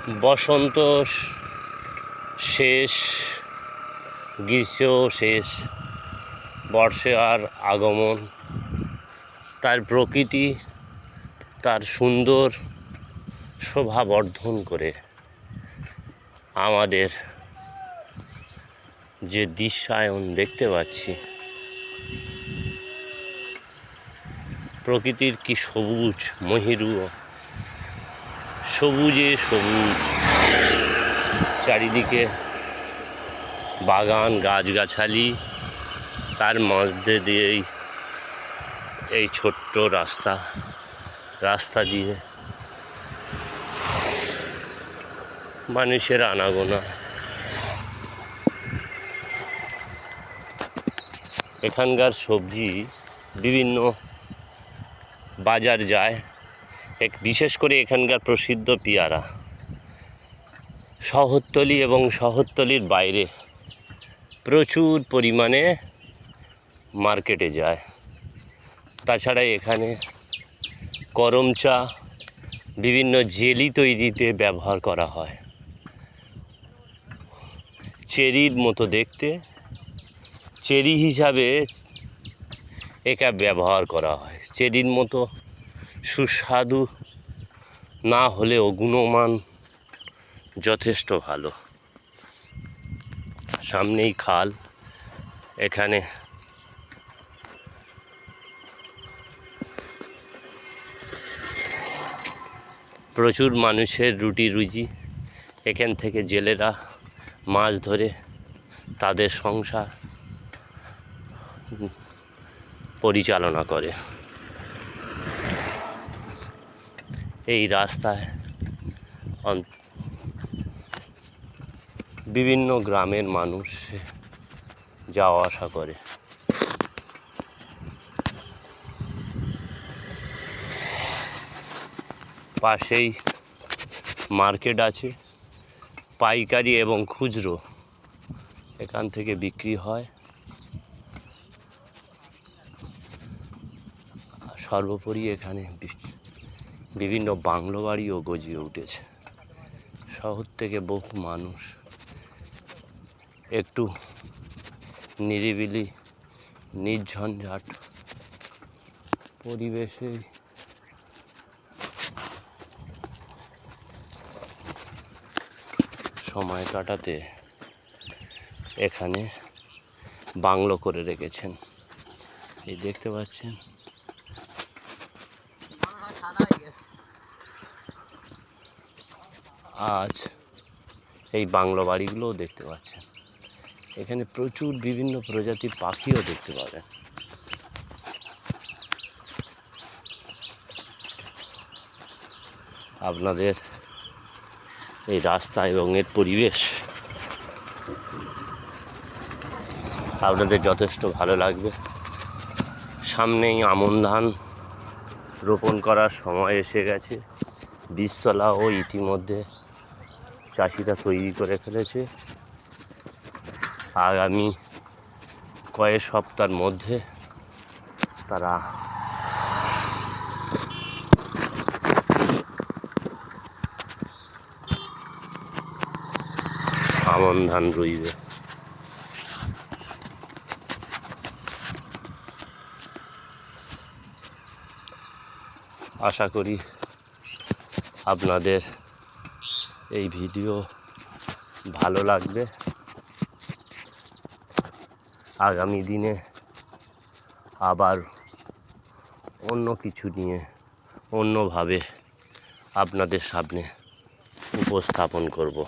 বসন্ত শেষ, গ্রীষ্ম শেষ, বর্ষার আগমন, তার প্রকৃতি তার সুন্দর শোভা বর্ধন করে আমাদের যে দৃশ্যায়ন দেখতে পাচ্ছি, প্রকৃতির কি সবুজ মহিরু, সবুজে সবুজ, চারিদিকে বাগান গাছগাছালি, তার মধ্যে দিয়েই এই ছোট্ট রাস্তা দিয়ে মানুষের আনাগোনা। এখানকার সবজি বিভিন্ন বাজার যায়, বিশেষ করে এখানকার প্রসিদ্ধ পেয়ারা শহরতলি এবং শহরতলির বাইরে প্রচুর পরিমাণে মার্কেটে যায়। তাছাড়া এখানে করম চা, বিভিন্ন জেলি তৈরিতে ব্যবহার করা হয়। চেরির মতো দেখতে, চেরি হিসাবে একে ব্যবহার করা হয়। চেরির মতো সুস্বাদু না হলেও গুণমান যথেষ্ট ভালো। সামনেই খাল, এখানে প্রচুর মানুষের রুটি রুজি। এখান থেকে জেলেরা মাছ ধরে তাদের সংসার পরিচালনা করে। এই রাস্তায় বিভিন্ন গ্রামের মানুষ যাওয়া আসা করে। পাশেই মার্কেট আছে, পাইকারি এবং খুচরো এখান থেকে বিক্রি হয়। সর্বোপরি এখানে বিভিন্ন বাংলো বাড়িও গজিয়ে উঠেছে। শহর থেকে বহু মানুষ একটু নিরিবিলি নির্ঝঞ্ঝাট পরিবেশে সময় কাটাতে এখানে বাংলো করে রেখেছেন। এই দেখতে পাচ্ছেন, আজ এই বাংলো বাড়িগুলোও দেখতে পাচ্ছেন। এখানে প্রচুর বিভিন্ন প্রজাতির পাখিও দেখতে পাবেন। আপনাদের এই রাস্তা এবং এর পরিবেশ আপনাদের যথেষ্ট ভালো লাগবে। সামনেই আমন ধান রোপণ করার সময় এসে গেছে। বীজতলাও ইতিমধ্যে চাষিরা তৈরি করে ফেলেছে। আগামী কয়েক সপ্তাহের মধ্যে তারা আমন ধান রুইবে। আশা করি আপনাদের এই ভিডিও ভালো লাগবে। আগামী দিনে আবার অন্য কিছু নিয়ে অন্যভাবে আপনাদের সামনে উপস্থাপন করব।